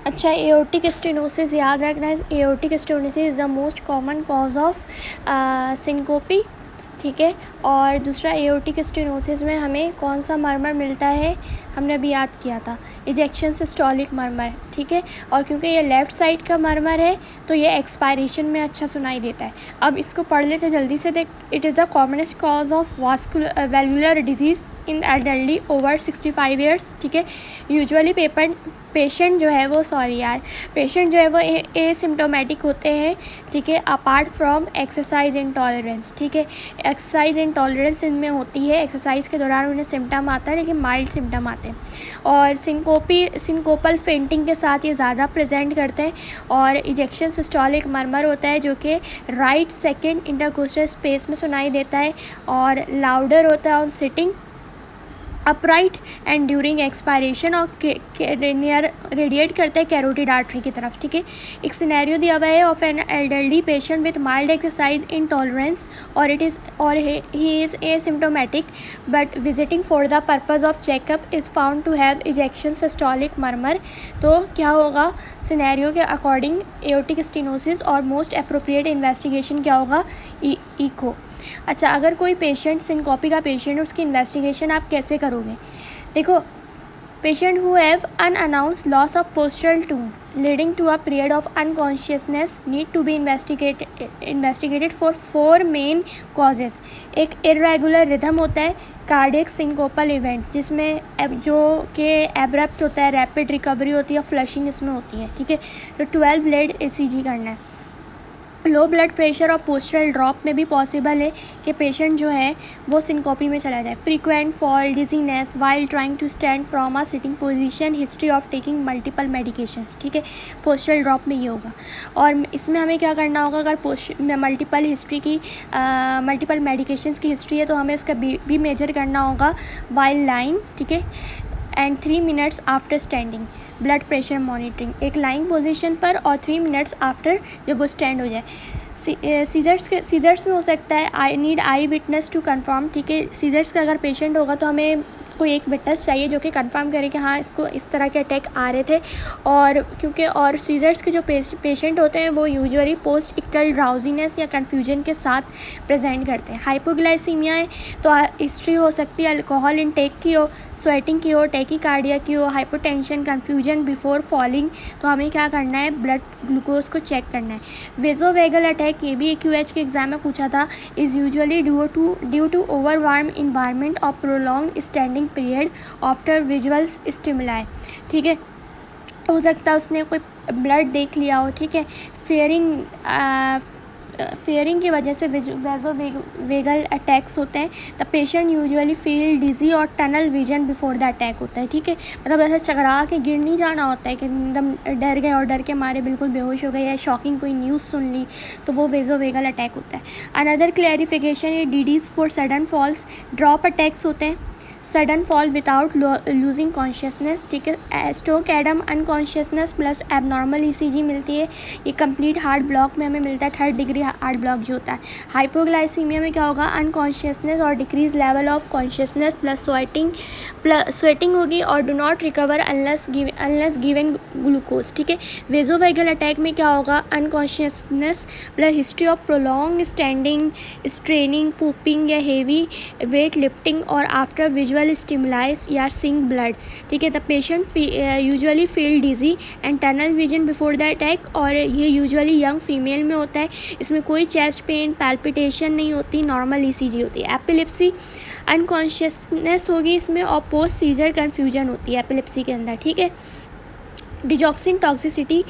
अच्छा, aortic stenosis याद रखना है। Aortic stenosis is the most common cause of syncope, ठीक है। और दूसरा, एओर्टिक स्टेनोसिस में हमें कौन सा मरमर मिलता है, हमने अभी याद किया था, इजेक्शन सिस्टोलिक मरमर, ठीक है। और क्योंकि ये लेफ़्ट साइड का मरमर है तो ये एक्सपायरेशन में अच्छा सुनाई देता है। अब इसको पढ़ लेते जल्दी से देख। It is the commonest cause of valvular disease in elderly over 65 years, ठीक है। यूजुअली पेशेंट जो है वो एसिम्प्टोमेटिक होते हैं, ठीक है, अपार्ट फ्रॉम एक्सरसाइज इंटॉलरेंस, ठीक है। एक्सरसाइज इंटॉलरेंस इनमें होती है, एक्सरसाइज के दौरान उन्हें सिम्टम आता है लेकिन माइल्ड सिम्टम आते हैं। और सिंकोपल फेंटिंग के साथ ये ज़्यादा प्रेजेंट करते हैं। और इजेक्शन सिस्टोलिक मरमर होता है जो कि राइट सेकेंड इंटरकोस्टल स्पेस में सुनाई देता है और लाउडर होता है on sitting upright and during expiration और रेडिएट करता है कैरोटिड आर्टरी की तरफ, ठीक है। एक सिनेरियो दिया हुआ है of an elderly patient with mild exercise intolerance और he is asymptomatic but visiting for the purpose of checkup is found to have ejection systolic murmur. तो क्या होगा सिनेरियो के अकॉर्डिंग एओर्टिक स्टेनोसिस और मोस्ट अप्रोप्रिएट इन्वेस्टिगेशन क्या होगा, eco. अच्छा, अगर कोई पेशेंट सिनकोपी का पेशेंट है उसकी इन्वेस्टिगेशन आप कैसे करोगे? देखो, patient who have unannounced loss of postural tone leading to a period of unconsciousness need to be investigated for 4 main causes. एक इरेगुलर रिदम होता है, कार्डियक सिंकोपल इवेंट्स जिसमें जो कि एब्रप्ट होता है, रैपिड रिकवरी होती है, फ्लशिंग इसमें होती है, ठीक है। तो 12 लेड ECG करना है। लो ब्लड प्रेशर और पोस्चरल ड्रॉप में भी पॉसिबल है कि पेशेंट जो है वो सिनकोपी में चला जाए। Frequent fall, dizziness while trying to stand from a sitting position, history of taking multiple medications, ठीक है। पोस्चरल ड्रॉप में ये होगा। और इसमें हमें क्या करना होगा, अगर मल्टीपल मेडिकेशंस की हिस्ट्री है तो हमें उसका भी मेजर करना होगा वाइल लाइंग, ठीक है। And 3 minutes after standing blood pressure monitoring, एक लाइंग पोजीशन पर और 3 मिनट्स आफ्टर जब वो स्टैंड हो जाए। सीजर्स में हो सकता है आई विटनेस टू कंफर्म, ठीक है। सीजर्स का अगर पेशेंट होगा तो हमें कोई एक विटनेस चाहिए जो कि कंफर्म करे कि हाँ इसको इस तरह के अटैक आ रहे थे। और सीजर्स के जो पेशेंट होते हैं वो यूजुअली पोस्ट इक्टल ड्राउजीनेस या कन्फ्यूजन के साथ प्रेजेंट करते हैं। हाइपोग्लाइसीमिया है तो हिस्ट्री हो सकती है अल्कोहल इनटेक की हो, स्वेटिंग की हो, टैकीकार्डिया की हो, हाइपोटेंशन, कन्फ्यूजन बिफोर फॉलिंग। तो हमें क्या करना है, ब्लड ग्लूकोज को चेक करना है। वेजोवेगल अटैक, ये भी QH के एग्जाम में पूछा था, is usually due to over warm environment और prolong standing period after visual stimuli, ठीक है। हो सकता है उसने कोई ब्लड देख लिया हो, ठीक है। फेयरिंग की वजह से वेजोवेगल अटैक्स होते हैं। द पेशेंट यूजुअली फील डिजी और tunnel vision before the attack होता है, ठीक है। मतलब ऐसा चकरा के गिर नहीं जाना होता है कि एकदम डर गए और डर के मारे बिल्कुल बेहोश हो गए या शॉकिंग कोई न्यूज़ सुन ली, तो वो वेजोवेगल अटैक होता है। अनदर क्लैरिफिकेशन, ये DDs for sudden falls, drop attacks होते हैं, sudden fall without losing consciousness, ठीक है। Stokes Adams unconsciousness plus abnormal ECG मिलती है। ये कंप्लीट हार्ट ब्लॉक में हमें मिलता है, 3rd डिग्री हार्ट ब्लॉक जो होता है। हाइपोग्लाइसीमिया में क्या होगा, अनकॉन्शियसनेस और decrease level of consciousness plus sweating होगी और do not recover unless given glucose, ठीक है। वेजोवेगल अटैक में क्या होगा, unconsciousness plus history of prolong standing, straining, pooping या हेवी वेट लिफ्टिंग और आफ्टर विजुअल स्टिमुलाइज या सिंक ब्लड, ठीक है। The patient usually feel dizzy and tunnel vision before the attack, और ये यूजुअली यंग फीमेल में होता है। इसमें कोई चेस्ट पेन, पैल्पिटेशन नहीं होती, नॉर्मल ECG होती है। एपिलेप्सी, अनकॉन्शियसनेस होगी इसमें और पोस्ट सीजर कन्फ्यूजन होती है एपिलेप्सी के अंदर, ठीक है। डिजॉक्सिन टॉक्सिसिटी,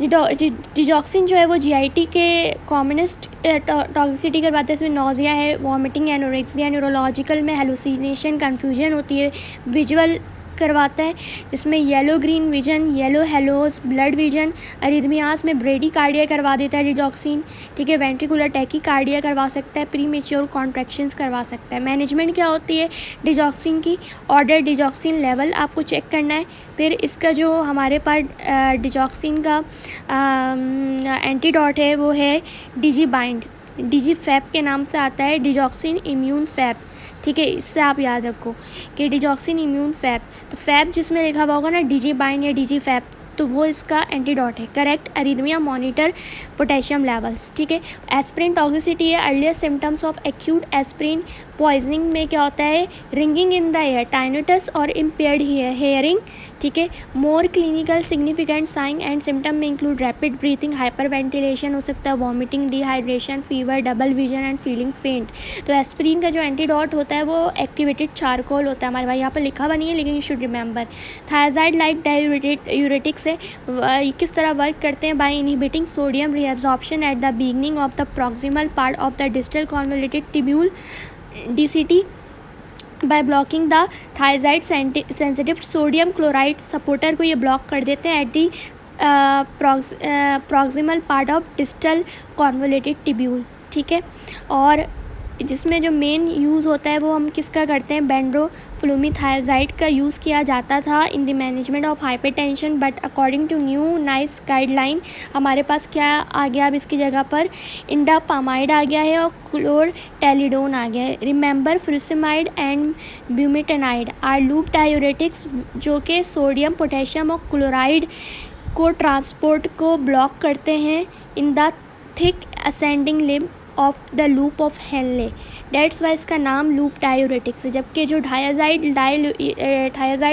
डिजॉक्सिन जो है वो GIT के कॉमनेस्ट टॉक्सिसिटी करवाते हैं। इसमें नोजिया है, वॉमिटिंग, एनोरेक्सिया, न्यूरोलॉजिकल में हेलुसिनेशन, कन्फ्यूजन होती है। विजुअल करवाता है जिसमें yellow green vision, yellow halos, blood vision. Arrhythmias में ब्रेडीकार्डिया करवा देता है डिजॉक्सिन, ठीक है। वेंट्रिकुलर टैकीकार्डिया करवा सकता है, प्रीमेच्योर कॉन्ट्रैक्शंस करवा सकता है। मैनेजमेंट क्या होती है डिजॉक्सिन की, ऑर्डर डिजॉक्सिन लेवल आपको चेक करना है। फिर इसका जो हमारे पास डिजॉक्सिन का एंटीडॉट है वो है डिजीबाइंड, डिजीफैप के नाम से आता है, डिजॉक्सिन इम्यून फैप, ठीक है। इससे आप याद रखो कि डिजॉक्सिन इम्यून फैप, तो फैप जिसमें लिखा हुआ होगा ना डिजीबाइंड या डिजीफैप, तो वो इसका एंटीडोट है। Correct arrhythmia monitor potassium levels, ठीक है। एस्पिरिन टॉक्सिसिटी है earliest symptoms of acute aspirin poisoning में क्या होता है, ringing in the ear, tinnitus और इम्पेयर्ड हेयरिंग, ठीक है। More clinical significant sign and symptom में include rapid breathing, hyperventilation हो सकता है, vomiting, dehydration, fever, double vision and feeling faint. तो एस्पिरिन का जो एंटीडोट होता है वो एक्टिवेटेड चारकोल होता है। हमारे भाई यहाँ पर लिखा हुआ नहीं है लेकिन you should remember. Thyroid like diuretics है, किस तरह वर्क करते हैं, by inhibiting sodium reabsorption at the beginning of the proximal part of the distal convoluted tubule DCT by blocking the thyroid sensitive sodium chloride supporter को ये block कर देते हैं at the proximal part of distal convoluted tubule, ठीक है। और जिसमें जो मेन यूज़ होता है वो हम किसका करते हैं, बेंड्रोफ्लूमीथाइजाइड का यूज़ किया जाता था in the management of hypertension, but according to new NICE guideline हमारे पास क्या आ गया, अब इसकी जगह पर इंडापामाइड आ गया है और क्लोरटेलिडोन आ गया है। Remember furosemide and bumetanide are loop diuretics जो कि सोडियम, पोटेशियम और क्लोराइड को ट्रांसपोर्ट को ब्लॉक करते हैं in the thick ascending limb of the loop of Henle, that's why इसका नाम लूप डायूरेटिक्स है। जबकि जो थायराइड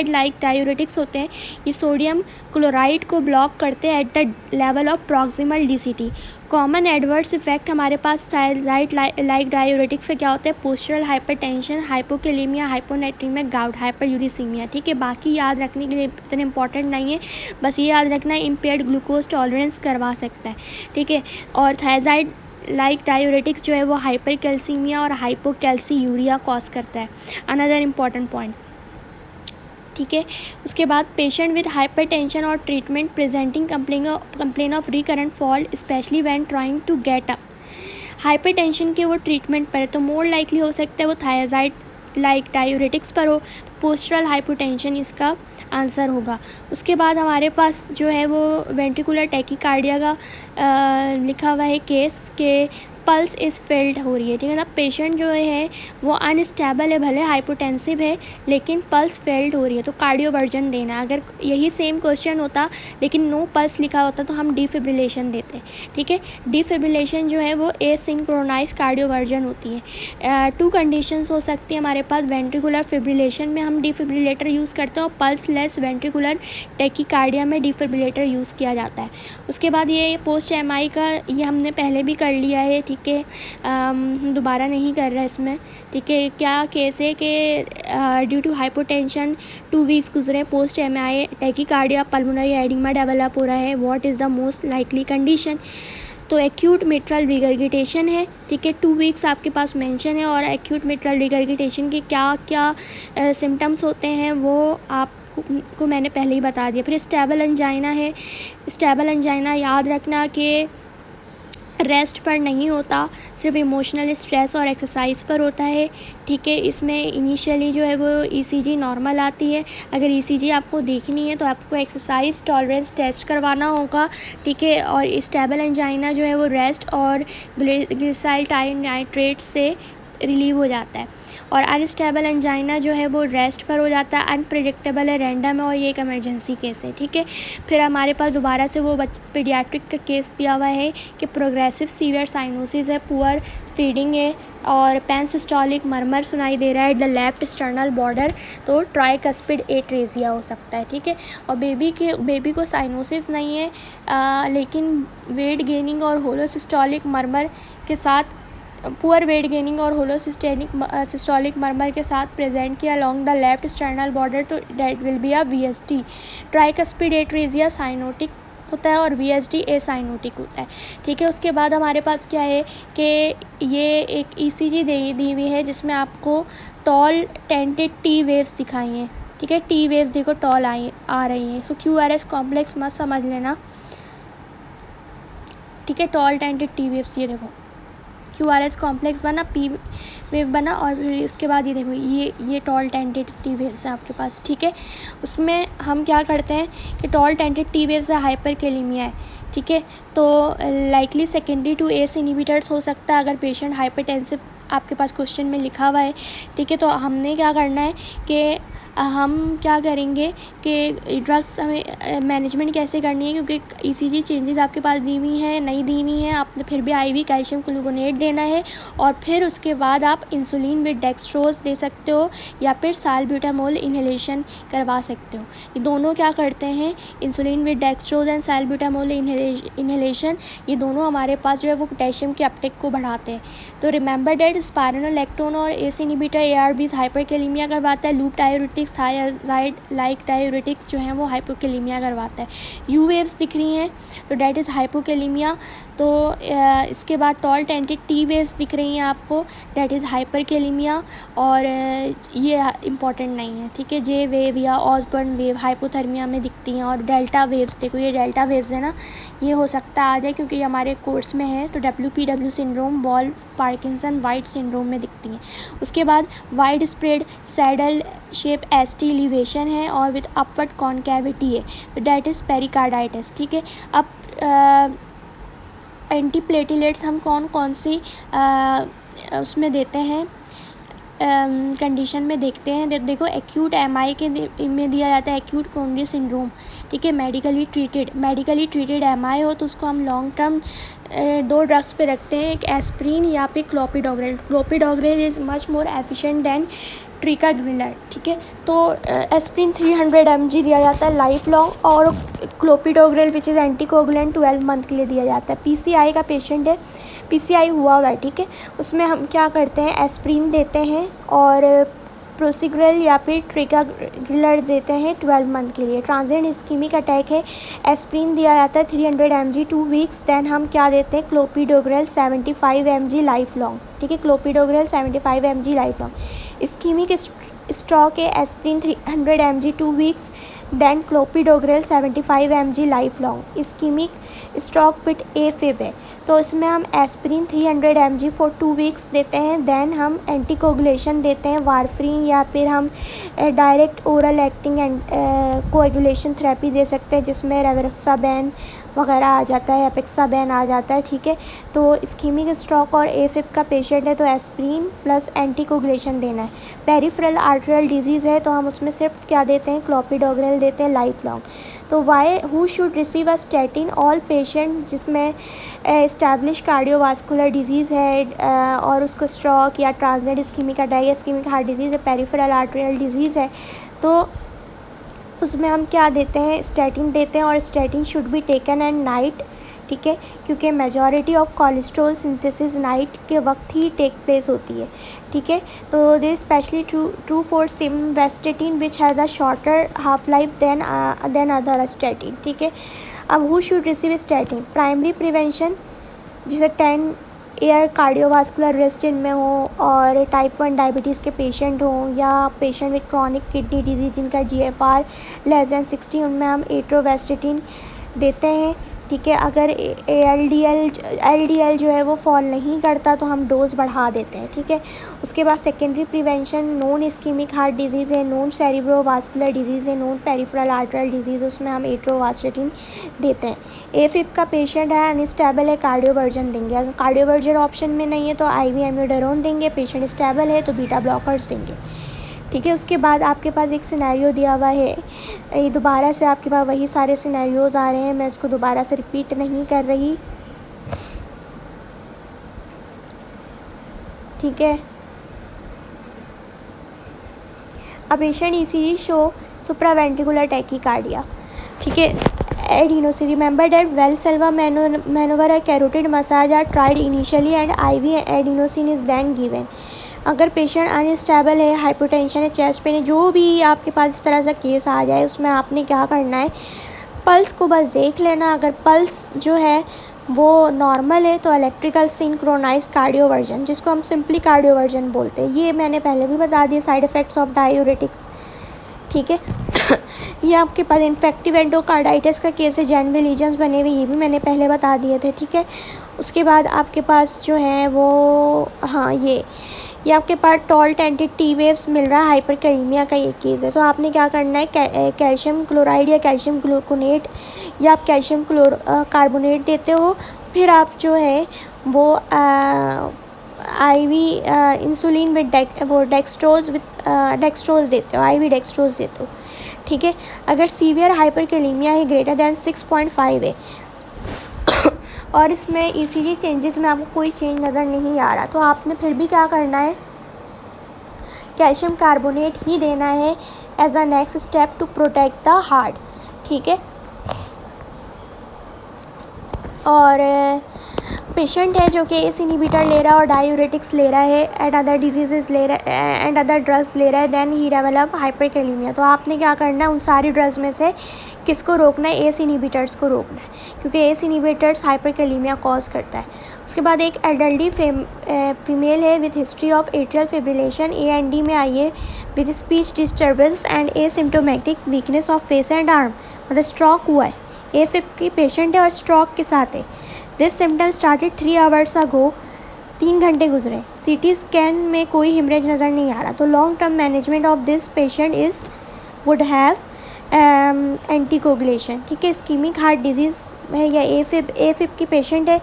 लाइक डायूरेटिक्स होते हैं ये सोडियम क्लोराइड को ब्लॉक करते हैं at the level of proximal DCT। Common adverse effect हमारे पास थायराइड लाइक डायूरेटिक्स से क्या होता है, postural hypertension, hypokalemia, hyponatraemia, gout, hyperuricemia, ठीक है। बाकी याद रखने के लिए इतने इंपॉर्टेंट नहीं है, बस ये याद रखना है इम्पेयर्ड ग्लूकोज टॉलरेंस करवा सकता है, ठीक है। और थायराइड लाइक डायूरेटिक्स जो है वो हाइपरकैल्सीमिया और हाइपोकैल्सीयूरिया कॉज करता है, अनदर इम्पॉर्टेंट पॉइंट, ठीक है। उसके बाद पेशेंट विद हाइपरटेंशन और treatment presenting complain of recurrent fall specially when trying to get up. Hypertension के वो ट्रीटमेंट पर तो मोर लाइकली हो सकता है वो थायराइड लाइक डायूरेटिक्स पर हो, तो पोस्चरल हाइपोटेंशन इसका आंसर होगा। उसके बाद हमारे पास जो है वो वेंट्रिकुलर टैकीकार्डिया का लिखा हुआ है केस के पल्स इज़ फेल्ड हो रही है, ठीक है ना। पेशेंट जो है वो अनस्टेबल है, भले हाइपोटेंसिव है लेकिन पल्स फेल्ड हो रही है, तो कार्डियोवर्जन देना। अगर यही सेम क्वेश्चन होता लेकिन नो पल्स लिखा होता तो हम डिफिब्रिलेशन देते, ठीक है। डिफिब्रिलेशन जो है वो एसिंक्रोनाइज कार्डियोवर्जन होती है। टू कंडीशंस हो सकती है हमारे पास, वेंट्रिकुलर फिब्रिलेशन में हम डिफिब्रिलेटर यूज़ करते हैं और पल्स लेस वेंट्रिकुलर टैकीकार्डिया में डिफिब्रिलेटर यूज़ किया जाता है। उसके बाद ये पोस्ट MI का ये हमने पहले भी कर लिया है, ठीक है, दोबारा नहीं कर रहा इसमें, ठीक है। क्या केस है कि ड्यू टू हाइपोटेंशन 2 वीक्स गुजरे, post MI tachycardia pulmonary oedema develop हो रहा है, what is the most likely condition, तो एक्यूट मिट्रल रिगर्गिटेशन है, ठीक है। 2 वीक्स आपके पास मेंशन है और एक्यूट मिट्रल रिगर्गिटेशन के क्या क्या सिम्टम्स होते हैं वो आपको मैंने पहले ही बता दिया। फिर स्टेबल एंजाइना है, स्टेबल एंजाइना याद रखना कि रेस्ट पर नहीं होता, सिर्फ इमोशनल स्ट्रेस और एक्सरसाइज पर होता है, ठीक है। इसमें इनिशियली जो है वो ECG नॉर्मल आती है। अगर ECG आपको देखनी है तो आपको एक्सरसाइज टॉलरेंस टेस्ट करवाना होगा, ठीक है। और स्टेबल एंजाइना जो है वो रेस्ट और ग्लिसराइल नाइट्रेट से रिलीव हो जाता है, और अनस्टेबल एंजाइना जो है वो रेस्ट पर हो जाता है, अनप्रेडिक्टेबल है, रैंडम है और ये एक इमरजेंसी केस है, ठीक है। फिर हमारे पास दोबारा से वो पीडियाट्रिक का केस दिया हुआ है कि प्रोग्रेसिव सीवियर साइनोसिस है, पुअर फीडिंग है और पैनसिस्टोलिक मरमर सुनाई दे रहा है at the left sternal border, तो ट्राइकस्पिड एट्रेजिया हो सकता है, ठीक है। और बेबी को साइनोसिस नहीं है लेकिन वेट गेनिंग और होलोसिस्टोलिक मरमर के साथ, पुअर वेट गेनिंग और सिस्टोलिक मरमर के साथ प्रेजेंट किया along the left sternal border, तो that will be a VSD। Tricuspid atresia cyanotic होता है और VSD एसाइनोटिक होता है, ठीक है। उसके बाद हमारे पास क्या है कि ये एक ECG दी हुई है जिसमें आपको टॉल टेंटेड T वेव्स दिखाई हैं, ठीक है। T वेव्स देखो टॉल आ रही हैं, सो QRS कॉम्प्लेक्स मत समझ लेना, ठीक है। टॉल टेंटेड T वेव्स ये देखो QRS कॉम्प्लेक्स बना, P वेव बना और फिर उसके बाद ये देखो ये टॉल टेंटेड T वेव्स हैं आपके पास, ठीक है। उसमें हम क्या करते हैं कि टॉल टेंटेड T वेव्स है, हाइपरकैलेमिया है, ठीक है। तो likely secondary to ACE inhibitors हो सकता है अगर पेशेंट हाइपरटेंसिव आपके पास क्वेश्चन में लिखा हुआ है, ठीक है। तो हमने क्या करना है कि हम क्या करेंगे कि ड्रग्स हमें मैनेजमेंट कैसे करनी है, क्योंकि ईसीजी चेंजेस आपके पास दी हुई हैं, नहीं दी हुई हैं, आपने फिर भी आईवी कैल्शियम ग्लूकोनेट देना है, और फिर उसके बाद आप इंसुलिन विद डेक्सट्रोज दे सकते हो या फिर साल्ब्यूटामोल इन्हेलेशन करवा सकते हो। ये दोनों क्या करते हैं, insulin with dextrose and salbutamol inhalation, ये दोनों हमारे पास जो है वो पोटेशियम के अपटेक को बढ़ाते हैं। तो रिमेंबर डेट स्पाइरोनोलेक्टोन और एस इनहिबिटर एआरबीज हाइपरकैलेमिया करवाता है। Loop diuretics thyroid like diuretics जो हैं वो हाइपोकैलेमिया करवाता है। यू वेव्स दिख रही हैं तो डेट इज़ हाइपोकैलेमिया। तो इसके बाद टॉल टेंटेड टी वेव्स दिख रही हैं आपको, डेट इज़ हाइपरकैलेमिया, और ये इम्पॉर्टेंट नहीं है, ठीक है। जे वेव या ऑसबर्न वेव हाइपोथर्मिया में दिखती हैं, और डेल्टा वेव्स देखो, ये डेल्टा वेव्स है ना, ये हो सकता है आ जाए क्योंकि ये हमारे कोर्स में है। तो WPW syndrome, Wolff Parkinson White syndrome में दिखती हैं। उसके बाद wide spread saddle shape ST elevation है और विद अपवर्ड कॉन्केविटी है, तो डेट इज़ पेरिकार्डाइटिस, ठीक है। अब एंटीप्लेटिलेट्स हम कौन कौन सी उसमें देते हैं, कंडीशन में देखते हैं। देखो एक्यूट MI के में दिया जाता है एक्यूट कोरोनरी सिंड्रोम, ठीक है। मेडिकली ट्रीटेड MI हो तो उसको हम लॉन्ग टर्म 2 ड्रग्स पे रखते हैं, एक एस्प्रिन या फिर clopidogrel is much more efficient than ticagrelor, ठीक है। तो एस्प्रिन 300 mg दिया जाता है लाइफ लॉन्ग, और clopidogrel which is anticoagulant 12 month के लिए दिया जाता है। PCI का पेशेंट है, PCI हुआ हुआ है, ठीक है, उसमें हम क्या करते हैं, एस्प्रिन देते हैं और प्रोसिग्रेल या फिर ट्रिकाग्रिलर देते हैं 12 मंथ के लिए। ट्रांजिएंट इस्कीमिक अटैक है, एस्प्रिन दिया जाता है 300 mg 2 वीक्स, देन हम क्या देते हैं, क्लोपिडोग्रेल 75 mg लाइफ लॉन्ग, ठीक है, clopidogrel 75 mg life long. Ischemic stroke है, aspirin 300 mg 2 weeks, then clopidogrel 75 mg life long. Ischemic stroke with AFib है, तो इसमें हम एस्प्रिन 300 mg फॉर 2 वीक्स देते हैं, देन हम एंटीकोगुलेशन देते हैं वारफरीन, या फिर हम direct oral acting and coagulation therapy दे सकते हैं, जिसमें रेवरक्साबैन वगैरह आ जाता है, एपेक्साबैन आ जाता है, ठीक है। तो इस्कीमिक स्ट्रोक और AFib का पेशेंट है तो एस्प्रिन प्लस एंटीकोगुलेशन देना है। पेरिफेरल आर्टेरियल डिजीज़ है तो हम उसमें सिर्फ क्या देते हैं, क्लोपिडोग्रेल देते हैं लाइफ लॉन्ग। तो who should receive a statin, all patient जिसमें एस्टैब्लिश कार्डियोवास्कुलर डिजीज़ है और उसको स्ट्रोक या ट्रांजिएंट इस्कीमिक अटैक या इस्कीमिक हार्ट डिजीज़ है, पेरिफेरल आर्टेरियल डिजीज़ है, तो उसमें हम क्या देते हैं, स्टैटिन देते हैं, और statin should be taken at night, ठीक है, क्योंकि majority of cholesterol synthesis night के वक्त ही टेक प्लेस होती है, ठीक है। तो this specially true for simvastatin which has a shorter half life than other statin, ठीक है। अब who should receive statin, primary prevention जिसे 10 एयर कार्डियोवास्कुलर रिस्क जिनमें हो, और टाइप 1 डायबिटीज़ के पेशेंट हों, या patient with chronic kidney disease जिनका GFR लेस दैन 60, उनमें हम एट्रोवेस्टेटिन देते हैं, ठीक है। अगर LDL जो है वो फॉल नहीं करता तो हम डोज बढ़ा देते हैं, ठीक है। उसके बाद secondary prevention, non ischaemic heart disease है, नॉन सेरिब्रोवास्कुलर डिजीज़ है, नॉन पेरिफेरल आर्टेरियल डिजीज़, उसमें हम एट्रोवास्टेटिन देते हैं। AFib का पेशेंट है, अनस्टेबल है, कार्डियोवर्जन देंगे। अगर कार्डियोवर्जन ऑप्शन में नहीं है तो IV एम्यूडेरोन देंगे, पेशेंट स्टेबल है तो बीटा ब्लॉकर्स देंगे, ठीक है। उसके बाद आपके पास एक सिनेरियो दिया हुआ है, ये दोबारा से आपके पास वही सारे सिनेरियोज़ आ रहे हैं, मैं इसको दोबारा से रिपीट नहीं कर रही, ठीक है। A patient ECG show supraventricular tachycardia, ठीक है। Adenosine, remember that valsalva manoeuvre a carotid massage are tried initially and IV adenosine is then given। अगर पेशेंट अनस्टेबल है, हाइपोटेंशन है, चेस्ट पेन है, जो भी आपके पास इस तरह से केस आ जाए, उसमें आपने क्या करना है, पल्स को बस देख लेना। अगर पल्स जो है वो नॉर्मल है तो इलेक्ट्रिकल सिंक्रोनाइज कार्डियोवर्जन, जिसको हम सिंपली कार्डियोवर्जन बोलते हैं, ये मैंने पहले भी बता दिया, साइड इफ़ेक्ट्स ऑफ डायूरेटिक्स, ठीक है। ये आपके पास इन्फेक्टिव एंडोकार्डाइटिस का केस है, जेनवे लीजन्स बने हुए, ये भी मैंने पहले बता दिए थे, ठीक है। उसके बाद आपके पास जो है वो, हाँ, ये आपके पास टॉल टेंटेड टी वेव्स मिल रहा है, हाइपरकैलेमिया का ये केस है। तो आपने क्या करना है, कैल्शियम क्लोराइड या कैल्शियम ग्लूकोनेट या आप कैल्शियम कार्बोनेट देते हो, फिर आप जो है वो आईवी इंसुलिन विद डेक्सट्रोज देते हो, आईवी डेक्सट्रोज देते हो, ठीक है। अगर सीवियर हाइपरकैलेमिया है ग्रेटर दैन 6.5 है और इसमें ईसीजी चेंजेस में आपको कोई चेंज नज़र नहीं आ रहा, तो आपने फिर भी क्या करना है, कैल्शियम कार्बोनेट ही देना है as a next step to protect the heart, ठीक है। और पेशेंट है जो कि एस इनहिबिटर ले रहा है और डायूरेटिक्स ले रहा है एंड अदर डिजीजेस ले रहा है एंड अदर ड्रग्स ले रहा है, देन ही डेवलप हाइपरकैलेमिया। तो आपने क्या करना है, उन सारी ड्रग्स में से किसको रोकना है, एस इनहिबिटर्स को रोकना है, क्योंकि एस इनहिबिटर्स हाइपरकैलेमिया कॉज करता है। उसके बाद एक एडल्टी फीमेल है with history of atrial fibrillation, AND में आई है with speech disturbance and asymptomatic weakness of face and arm, मतलब स्ट्रोक हुआ है, AFib की पेशेंट है और स्ट्रोक के साथ है। This symptom started 3 hours ago, 3 घंटे गुजरे, CT स्कैन में कोई हिमरेज नज़र नहीं आ रहा। तो long term management of this patient is would have anticoagulation, ठीक है। इस्कीमिक हार्ट डिजीज़ है या AFib की पेशेंट है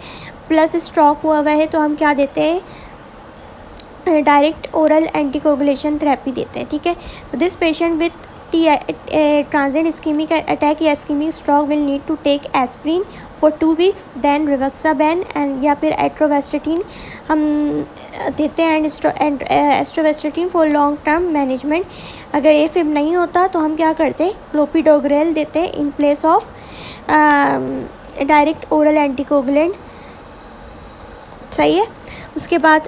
प्लस स्ट्रोक हुआ है, तो हम क्या देते हैं, डायरेक्ट ओरल एंटीकोगुलेशन थेरेपी देते हैं, ठीक है। तो this patient with transient ischemic attack या ischemic stroke will need to take aspirin for 2 weeks, then rivaroxaban and या फिर एट्रोवेस्टेटिन हम देते हैं and atorvastatin for long term management. अगर AFib नहीं होता तो हम क्या करते हैं, क्लोपिडोग्रेल देते हैं in place of direct oral anticoagulant, सही है। उसके बाद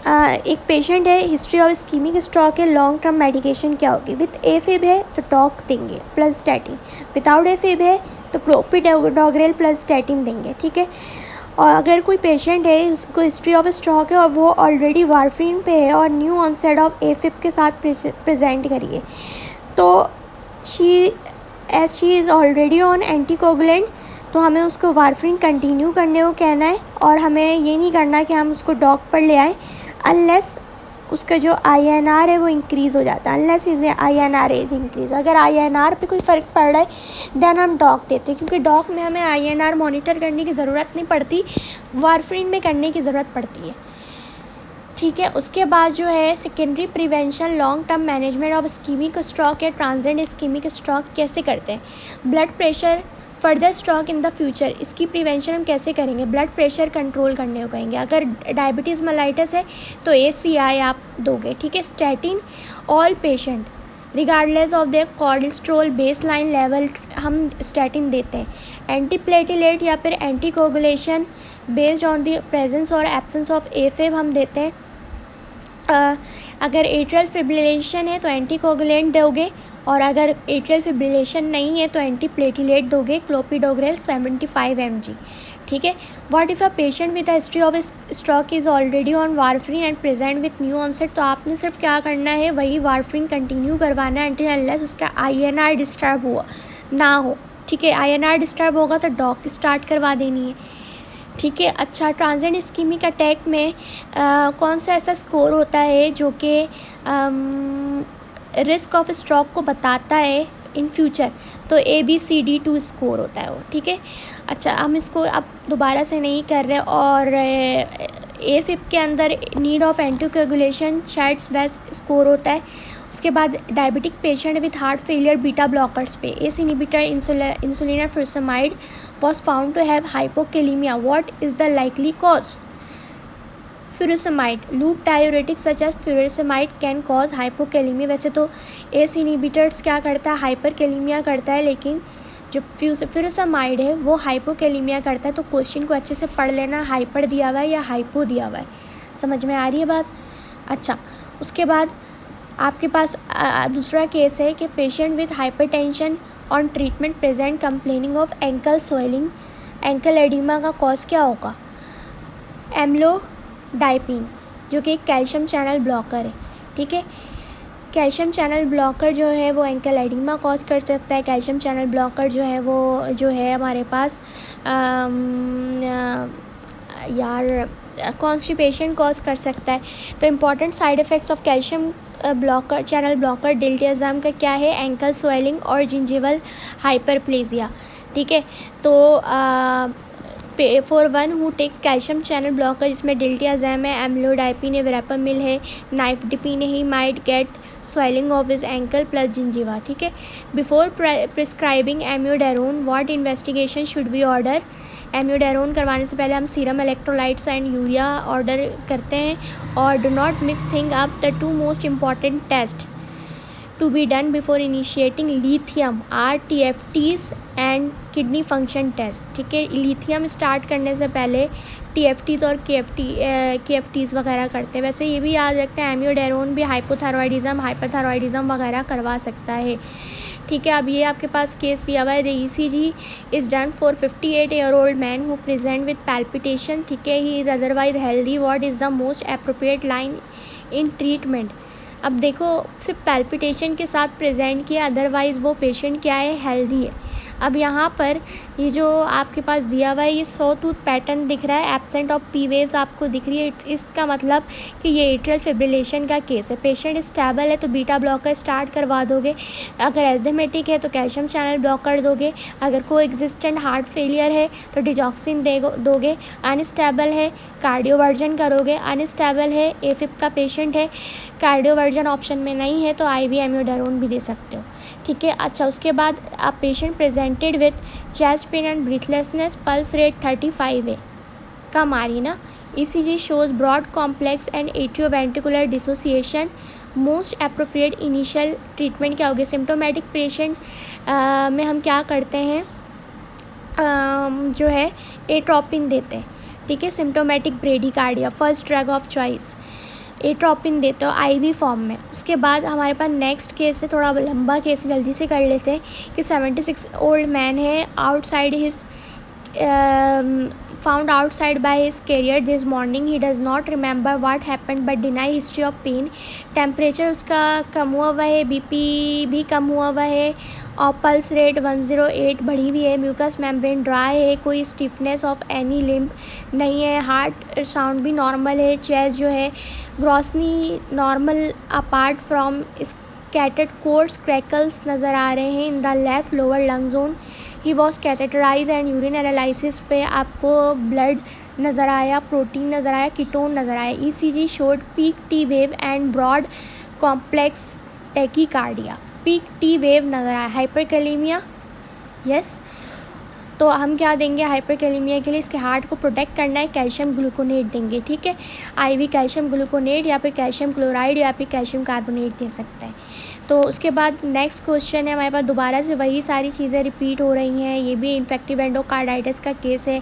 एक पेशेंट है हिस्ट्री ऑफ इस्कीमिक स्ट्रोक है, लॉन्ग टर्म मेडिकेशन क्या होगी, विथ AFib है तो टॉक देंगे प्लस स्टैटिन, विदाउट AFib है तो क्लोपिडोग्रेल प्लस स्टैटिन देंगे, ठीक है। और अगर कोई पेशेंट है उसको हिस्ट्री ऑफ स्ट्रोक है और वो ऑलरेडी वारफरीन पे है और न्यू ऑनसेट ऑफ AFib के साथ प्रेजेंट करिए, तो she is already on anticoagulant, तो हमें उसको वारफरीन कंटिन्यू करने को कहना है और हमें ये नहीं करना कि हम उसको डॉक पर ले आएँ अनलेस उसका जो INR है वो इंक्रीज़ हो जाता है, unless is INR is increase. अगर INR पे कोई फ़र्क पड़ रहा है देन हम डॉक देते हैं, क्योंकि डॉक में हमें INR मॉनिटर करने की ज़रूरत नहीं पड़ती, वारफरीन में करने की ज़रूरत पड़ती है, ठीक है। उसके बाद जो है secondary prevention, long term management of ischaemic stroke या ट्रांजिएंट इस्कीमिक स्ट्रोक कैसे करते हैं, blood pressure further stroke in the future, इसकी प्रिवेंशन हम कैसे करेंगे, ब्लड प्रेशर कंट्रोल करने को कहेंगे। अगर डायबिटीज़ मेलाइटिस है तो ACI आप दोगे, ठीक है। Statin all patient regardless of their cholesterol base line level हम स्टैटिन देते हैं। एंटीप्लेटिलेट या फिर anticoagulation based on the presence और एब्सेंस ऑफ AFib हम देते हैं। अगर एट्रियल फिब्रिलेशन है तो एंटीकोगुलेंट दोगे, और अगर एट्रियल फिब्रिलेशन नहीं है तो एंटीप्लेटिलेट दोगे, क्लोपिडोग्रेल 75 mg, ठीक है। What if a patient with a history of stroke is already on warfarin and present with new onset, तो आपने सिर्फ क्या करना है, वही वारफरीन कंटिन्यू करवाना है अनटिल अनलेस उसका INR डिस्टर्ब हुआ ना हो, ठीक है। INR डिस्टर्ब होगा तो डॉक स्टार्ट करवा देनी है, ठीक है। अच्छा, ट्रांजिएंट इस्कीमिक अटैक में कौन सा ऐसा स्कोर होता है जो कि रिस्क ऑफ स्ट्रोक को बताता है इन फ्यूचर, तो ABCD2 स्कोर होता है वो, ठीक है। अच्छा, हम इसको अब दोबारा से नहीं कर रहे, और AFib के अंदर need of anticoagulation chads vasc score होता है। उसके बाद diabetic patient with heart failure beta blockers पे ACE inhibitor insulin furosemide was found to have hypokalemia. What is the likely cause? Furosemide, loop diuretics such as furosemide can cause hypokalemia. वैसे तो S inhibitors क्या करता है, hyperkalaemia करता है, लेकिन जो furosemide है वो हाइपोकैलेमिया करता है। तो क्वेश्चन को अच्छे से पढ़ लेना, हाइपर दिया हुआ है या हाइपो दिया हुआ है, समझ में आ रही है बात। अच्छा, उसके बाद आपके पास दूसरा केस है कि patient with hypertension on treatment present complaining of ankle swelling, ankle oedema का कॉज क्या होगा, एम्लोडाइपिन जो कि एक कैल्शियम चैनल ब्लॉकर है, ठीक है। कैल्शियम चैनल ब्लॉकर जो है वो एंकल एडिमा कॉज कर सकता है। कैल्शियम चैनल ब्लॉकर जो है वो जो है हमारे पास कॉन्स्टिपेशन कॉज कर सकता है। तो important side effects of calcium blocker channel blocker diltiazem का क्या है, एंकल स्वेलिंग और जिंजिवल हाइपरप्लेजिया, ठीक है। तो for one who take calcium channel blocker, जिसमें डिल्टियाज़ैम है, एम्लोडाइपिन है, वेरापामिल है, नाइफडिपिन है, he might get swelling of his ankle plus gingiva. ठीक है, before prescribing amiodarone what investigation should be order. Amiodarone करवाने से पहले हम serum electrolytes and urea order करते हैं। और do not mix thing up the two most important test to be done before initiating lithium are TFTs and kidney function test। ठीक है, lithium start करने से पहले TFTs और KFTs वगैरह करते हैं। वैसे ये भी याद रखते हैं एम्योडारोन भी हाइपोथायरॉयडिज्म, हाइपरथायरॉयडिज्म वगैरह करवा सकता है। ठीक है, अब ये आपके पास केस दिया हुआ है, the ECG is done for 58-year-old man who present with palpitation. ठीक है, he is otherwise healthy, what is the most appropriate line in treatment. अब देखो, सिर्फ पैल्पिटेशन के साथ प्रेजेंट किया, अदरवाइज़ वो पेशेंट क्या है, हेल्दी है। अब यहाँ पर ये जो आपके पास दिया हुआ है, ये सॉ टूथ पैटर्न दिख रहा है, एब्सेंट ऑफ पी वेव्स आपको दिख रही है। इसका मतलब कि ये एट्रियल फिब्रिलेशन का केस है। पेशेंट स्टेबल है तो बीटा ब्लॉकर स्टार्ट करवा दोगे, अगर एस्थमेटिक है तो कैल्शियम चैनल ब्लॉक कर दोगे, अगर को एग्जिस्टेंट हार्ट फेलियर है तो डिजॉक्सिन दोगे, अनस्टेबल है कार्डियोवर्जन करोगे, अनस्टेबल है एफिप का पेशेंट है, कार्डियोवर्जन ऑप्शन में नहीं है तो IV एम्योडारोन भी दे सकते हो। ठीक है, अच्छा, उसके बाद आप patient presented with chest pain and breathlessness, pulse rate 35 है, कम आ रही ना। ECG shows broad complex and atrioventricular dissociation. Most appropriate initial treatment क्या होगी। सिम्टोमेटिक पेशेंट में हम क्या करते हैं, जो है एट्रोपिन देते हैं। ठीक है, symptomatic bradycardia first drug of choice, atropine देते हो IV फॉर्म में। उसके बाद हमारे पास नेक्स्ट केस है, थोड़ा लंबा केस जल्दी से कर लेते हैं कि 76-year-old मैन है, outside his found outside by his carrier this morning. He does not remember what happened but deny history of pain. Temperature उसका कम हुआ हुआ है, BP भी कम हुआ हुआ है और पल्स रेट 108 बढ़ी हुई है, म्यूकस मेम्ब्रेन ड्राई है, कोई स्टिफनेस ऑफ एनी लिम्ब नहीं है, हार्ट साउंड भी नॉर्मल है, चेस्ट जो है grossly normal apart from scattered coarse crackles नज़र आ रहे हैं in the left lower lung zone. He was catheterise and urine analysis पे आपको ब्लड नज़र आया, प्रोटीन नज़र आया, कीटोन नज़र आया। ECG showed peak T wave and broad complex tachycardia, peak T wave नज़र आया। हाइपरकैलेमिया, यस, तो हम क्या देंगे हाइपरकैलेमिया के लिए, इसके हार्ट को प्रोटेक्ट करना है, कैल्शियम ग्लूकोनेट देंगे। ठीक है, IV कैल्शियम ग्लूकोनेट या फिर कैल्शियम क्लोराइड या फिर कैल्शियम कार्बोनेट दे सकता है। तो उसके बाद नेक्स्ट क्वेश्चन है हमारे पास, दोबारा से वही सारी चीज़ें रिपीट हो रही हैं। ये भी इन्फेक्टिव एंडोकार्डाइटिस का केस है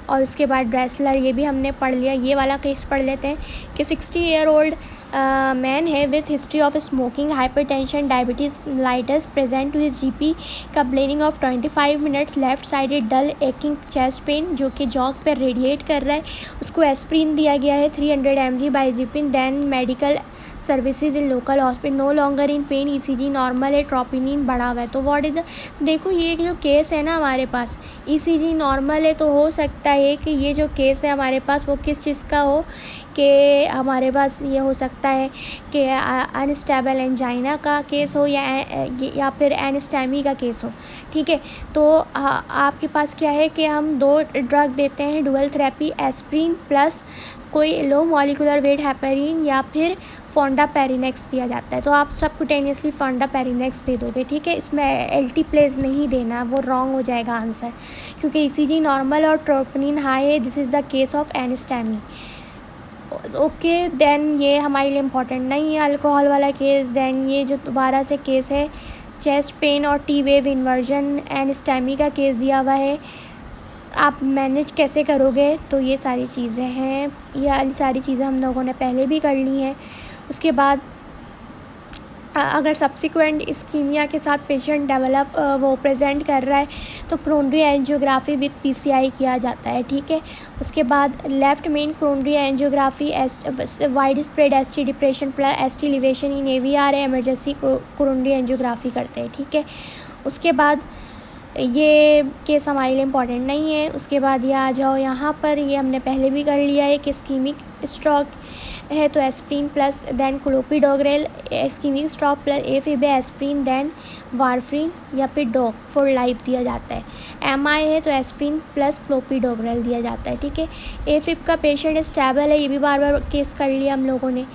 और उसके बाद ड्रेसलर, ये भी हमने पढ़ लिया। ये वाला केस पढ़ लेते हैं कि 60-year-old मैन है with history of smoking, hypertension, diabetes लाइटस, present to his GP complaining of 25 minutes left sided dull aching chest pain, जो कि जॉग पर रेडिएट कर रहा है। उसको एस्प्रिन दिया गया है 300 mg by GP, then medical services in local hospital, no longer in pain, ECG normal है, ट्रोपिनिन बढ़ा हुआ है। तो व्हाट इज द, देखो ये जो केस है ना हमारे पास, ECG नॉर्मल है, तो हो सकता है कि ये जो केस है हमारे पास वो किस चीज़ का हो, कि हमारे पास ये हो सकता है कि अनस्टेबल एंजाइना का केस हो या फिर एनस्टेमी का केस हो। ठीक है, तो आपके पास क्या है कि हम 2 ड्रग देते हैं, डुअल थेरेपी, एस्प्रिन प्लस कोई लो मॉलिकुलर वेट हेपेरिन या फिर फोंडापेरिनेक्स दिया जाता है। तो आप सबकुटेनियसली फोंडापेरिनेक्स दे दोगे। ठीक है, इसमें एल्टीप्लेज नहीं देना, वो रॉन्ग हो जाएगा आंसर, क्योंकि ECG नॉर्मल और ट्रोपोनिन हाई है। This is the case of NSTEMI. Okay, then ये हमारे लिए इम्पोर्टेंट नहीं है अल्कोहल वाला केस। देन ये जो दोबारा से केस है चेस्ट पेन और T वेव इन्वर्जन एनस्टेमी का केस दिया हुआ है, आप मैनेज कैसे करोगे। तो ये सारी चीज़ें हैं, ये सारी चीज़ें हम लोगों ने पहले भी कर ली हैं। उसके बाद अगर सब्सिक्वेंट इस्कीमिया के साथ पेशेंट वो प्रेजेंट कर रहा है तो कोरोनरी एंजियोग्राफी विद PCI किया जाता है। ठीक है, उसके बाद left main coronary angiography wide spread ST depression plus ST elevation in AVR है, इमरजेंसी कोरोनरी एंजियोग्राफी करते हैं। ठीक है, उसके बाद ये केस हमारे लिए इम्पॉर्टेंट नहीं है। उसके बाद ये आ जाओ यहाँ पर, ये हमने पहले भी कर लिया है कि इस्कीमिक स्ट्रोक है तो aspirin plus then clopidogrel, ischemic stroke plus AFib है एस्प्रिन देन वारफ्रिन या फिर डॉग फॉर लाइफ दिया जाता है। एमआई है तो एस्प्रिन प्लस क्लोपिडोग्रेल दिया जाता है, ठीक है। एफिब का पेशेंट स्टेबल है, ये भी बार बार केस कर लिया हम लोगों ने।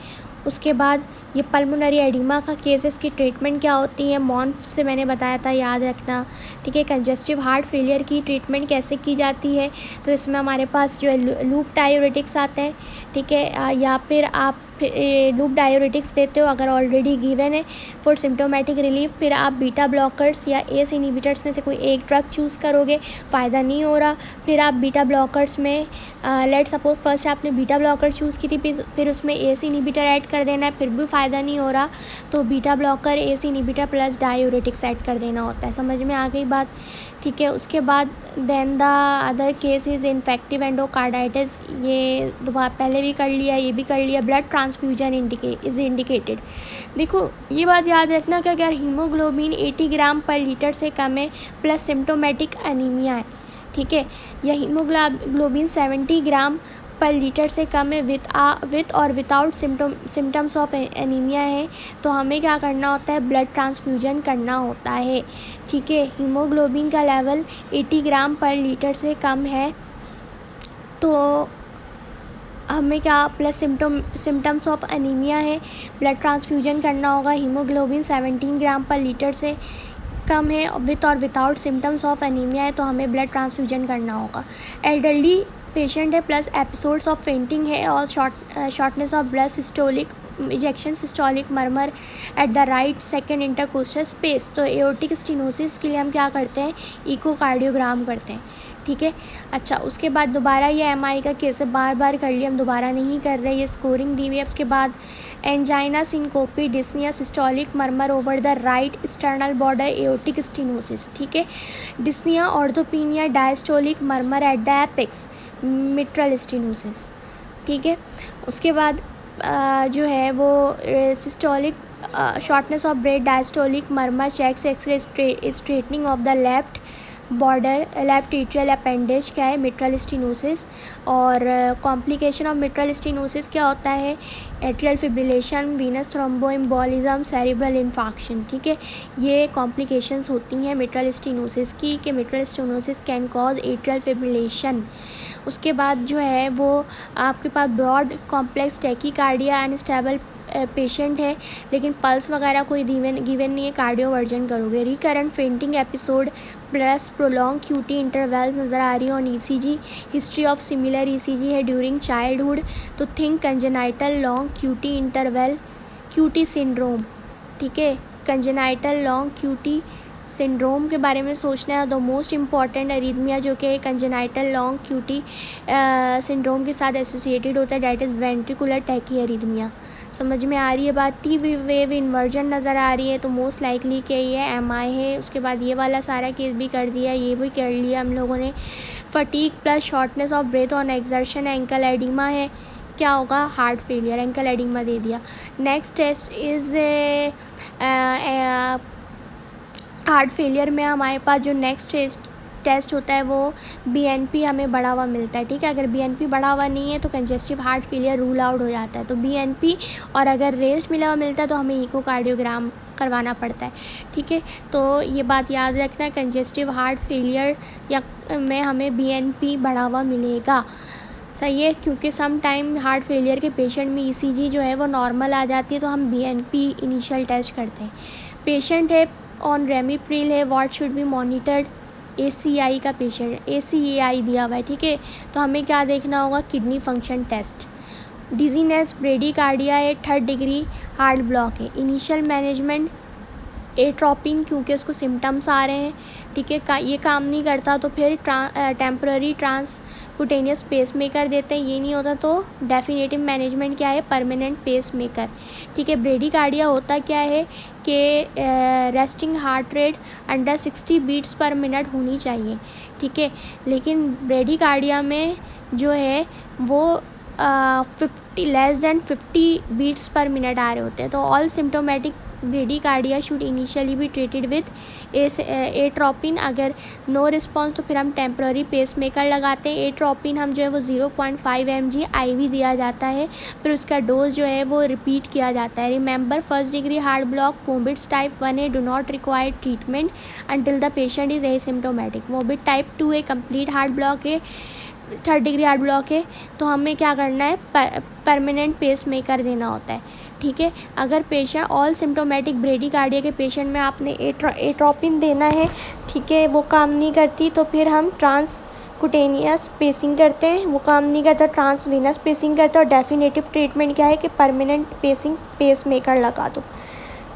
उसके बाद ये पल्मोनरी एडिमा का केसेस की ट्रीटमेंट क्या होती है, मॉन्फ से मैंने बताया था, याद रखना, ठीक है। कंजेस्टिव हार्ट फेलियर की ट्रीटमेंट कैसे की जाती है, तो इसमें हमारे पास जो है लूप डायूरेटिक्स आते हैं, ठीक है, या फिर आप लूप डायूरेटिक्स देते हो अगर ऑलरेडी गिवन है फॉर सिम्टोमेटिक रिलीफ। फिर आप बीटा ब्लॉकर्स या एस इनहिबिटर्स में से कोई एक ड्रग चूज़ करोगे, फ़ायदा नहीं हो रहा, फिर आप बीटा ब्लॉकर्स में लेट सपोज फर्स्ट आपने बीटा ब्लॉकर चूज़ की थी, फिर उसमें एस इनहिबिटर ऐड कर देना है, फिर भी फ़ायदा नहीं हो रहा तो beta blocker ACE inhibitor plus diuretics add कर देना होता है। समझ में आ गई बात, ठीक है। उसके बाद then the other case is infective endocarditis, ये दोबारा पहले भी कर लिया, ये भी कर लिया। Blood transfusion is indicated. देखो ये बात याद रखना कि अगर हीमोग्लोबिन 80 ग्राम पर लीटर से कम है प्लस सिम्टोमेटिक अनीमिया है, ठीक है, या हीमोग्लोबिन 70 ग्राम पर लीटर से कम है विथ और विदाउट सिम्टम्स ऑफ एनीमिया है, तो हमें क्या करना होता है, ब्लड ट्रांसफ्यूजन करना होता है, ठीक है। हीमोग्लोबिन का लेवल 80 ग्राम पर लीटर से कम है तो हमें क्या प्लस सिम्टम्स ऑफ एनीमिया है, ब्लड ट्रांसफ्यूजन करना होगा। हीमोग्लोबिन 17 ग्राम पर लीटर से कम है विथ और विदाउट सिम्टम्स ऑफ एनीमिया है तो हमें ब्लड ट्रांसफ्यूजन करना होगा। एल्डरली पेशेंट है प्लस एपिसोड्स ऑफ फेंटिंग है और shortness of blood systolic ejection systolic murmur at the right second intercostal space, तो एओर्टिक स्टेनोसिस के लिए हम क्या करते हैं, इकोकार्डियोग्राम करते हैं, ठीक है। अच्छा, उसके बाद दोबारा ये एमआई का केस बार बार कर लिया, हम दोबारा नहीं कर रहे, ये स्कोरिंग दी हुई है। उसके बाद angina syncope dyspnoea systolic murmur over the right external border aortic stenosis, ठीक है। Dyspnoea orthopnoea diastolic murmur at the apex mitral stenosis, ठीक है। उसके बाद जो है वो systolic shortness of breath diastolic murmur चेक्स X-ray straightening of the left border left atrial appendage क्या है, मिट्रल स्टेनोसिस। और कॉम्प्लिकेशन ऑफ मिट्रल स्टेनोसिस क्या होता है, atrial fibrillation, venous thromboembolism, cerebral infarction, ठीक है। ये कॉम्प्लिकेशंस होती हैं मिट्रल स्टेनोसिस की कि mitral stenosis can cause atrial fibrillation. उसके बाद जो है वो आपके पास broad complex tachycardia unstable patient है लेकिन पल्स वगैरह कोई गिवन नहीं है, कार्डियोवर्जन करोगे। Recurrent fainting episode plus prolong QT intervals नज़र आ रही है on ECG. History of similar ECG है ड्यूरिंग चाइल्डहुड, तो think congenital long QT interval QT syndrome, ठीक है। कंजेनाइटल लॉन्ग क्यूटी सिंड्रोम के बारे में सोचना है। द मोस्ट इम्पॉर्टेंट एरिथमिया जो कि कंजेनाइटल लॉन्ग क्यूटी सिंड्रोम के साथ एसोसिएटेड होता है, that is ventricular tachyarrhythmia. समझ में आ रही है बात, टी वेव इन्वर्जन नज़र आ रही है तो मोस्ट लाइकली कि ये एमआई है। उसके बाद ये वाला सारा केस भी कर दिया, ये भी कर लिया हम लोगों ने। Fatigue plus shortness of breath on exertion ankle oedema है, क्या होगा, हार्ट फेलियर, एंकल एडिमा दे दिया। Next test is heart failure में हमारे पास जो नेक्स्ट टेस्ट होता है वो बीएनपी हमें बढ़ा हुआ मिलता है, ठीक है। अगर बीएनपी बढ़ा हुआ नहीं है तो congestive heart failure rule out हो जाता है, तो बीएनपी और अगर रेस्ट मिला हुआ मिलता है तो हमें इकोकार्डियोग्राम करवाना पड़ता है, ठीक है। तो ये बात याद रखना, कंजेस्टिव हार्ट फेलियर या में हमें बीएनपी बढ़ा हुआ मिलेगा, सही है, क्योंकि सम टाइम हार्ट फेलियर के पेशेंट में ईसीजी जो है वो नॉर्मल आ जाती है तो हम बीएनपी इनिशियल टेस्ट करते हैं। पेशेंट है ऑन रेमिप्रिल है, what should be monitored, ACI का पेशेंट, ACAI दिया हुआ है, ठीक है। तो हमें क्या देखना होगा, kidney function test. Dizziness bradycardia है, 3rd डिग्री हार्ट ब्लॉक है। इनिशियल मैनेजमेंट एट्रोपिन, क्योंकि उसको सिम्टम्स आ रहे हैं, ठीक है, ये काम नहीं करता तो फिर टेम्पररी ट्रांसक्यूटेनियस पेस मेकर देते हैं, ये नहीं होता तो डेफिनेटिव मैनेजमेंट क्या है, परमानेंट पेस मेकर, ठीक है। ब्रेडिकार्डिया होता क्या है कि resting heart rate under 60 beats per minute होनी चाहिए, ठीक है, लेकिन ब्रेडिकार्डिया में जो है वो 50 less than 50 beats per minute आ रहे होते हैं। तो all symptomatic bradycardia should initially be treated with atropine. अगर नो रिस्पॉन्स तो फिर हम टेम्प्ररी पेसमेकर लगाते हैं। एट्रोपिन हम जो है वो 0.5 mg IV दिया जाता है, फिर उसका डोज जो है वो रिपीट किया जाता है। Remember, first degree heart block Mobitz type 1A do not require treatment until the patient is asymptomatic. Mobitz type 2A complete heart block है, थर्ड डिग्री हार्ट ब्लॉक है, तो हमें क्या करना है, परमानेंट पेसमेकर देना होता है। ठीक है, अगर पेशेंट ऑल सिम्टोमेटिक ब्रेडीकार्डिया के पेशेंट में आपने एट्रोपिन देना है, ठीक है, वो काम नहीं करती तो फिर हम ट्रांसकुटेनियस पेसिंग करते हैं, वो काम नहीं करता ट्रांसवीनस पेसिंग करते हैं। और डेफिनेटिव ट्रीटमेंट क्या है कि परमानेंट पेसमेकर लगा दो।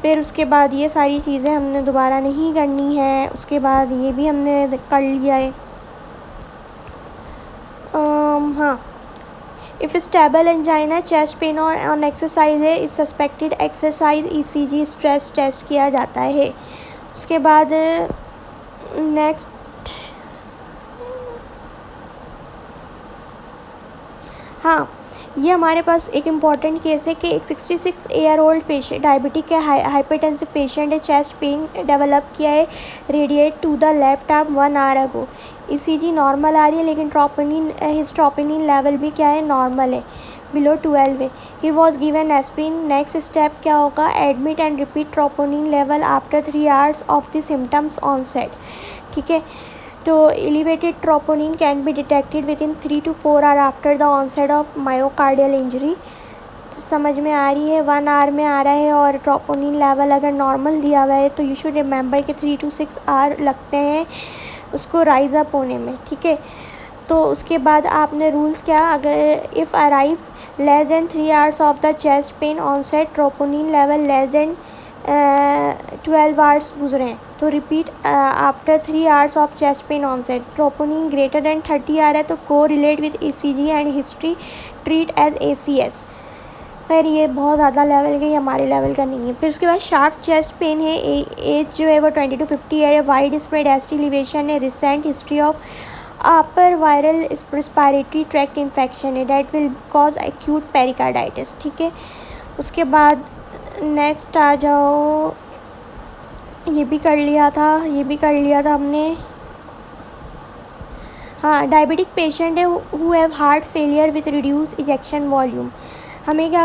फिर उसके बाद ये सारी चीज़ें हमने दोबारा नहीं करनी है। उसके बाद ये भी हमने कर लिया है। हाँ, if stable angina, chest pain और ऑन एक्सरसाइज है, इस suspected exercise ECG stress test किया जाता है। उसके बाद नेक्स्ट हाँ, ये हमारे पास एक इम्पॉर्टेंट केस है कि एक 66 ईयर ओल्ड पेशेंट डायबिटिक है, हाइपरटेंसिव पेशेंट है, चेस्ट पेन डेवलप किया है, radiate to the left arm 1 hour ago. ECG normal आ रही है लेकिन हिज ट्रोपोनिन लेवल भी क्या है, नॉर्मल है, बिलो 12 है। He was given aspirin. Next step क्या होगा, admit and repeat troponin level after 3 hours of the symptoms onset. ठीक है, तो elevated troponin can be detected within 3 to 4 hour after the onset of myocardial injury. समझ में आ रही है, 1 our में आ रहा है और ट्रोपोनिन लेवल अगर नॉर्मल दिया हुआ है तो यू शुड रिमेंबर कि 3 to 6 आवर लगते हैं उसको राइज अप होने में। ठीक है, तो उसके बाद आपने रूल्स क्या, अगर if arrive less than 3 hours of the chest pain onset, troponin level less than 12 hours गुजरे हैं तो repeat after 3 hours of chest pain onset. Troponin greater than 30 आ रहा है तो correlate with ECG and history, treat as ACS। खैर ये बहुत ज़्यादा लेवल का, ये हमारे लेवल का नहीं है। फिर उसके बाद शार्प चेस्ट पेन है, एज जो है वो 20 to 50 है, वाइड स्प्रेड एस्ट एलिवेशन है, recent history of upper viral respiratory tract infection है, that will cause acute pericarditis. ठीक है, उसके बाद नेक्स्ट आ जाओ, ये भी कर लिया था हमने। हाँ, डायबिटिक पेशेंट है who have heart failure with reduce ejection volume. हमें क्या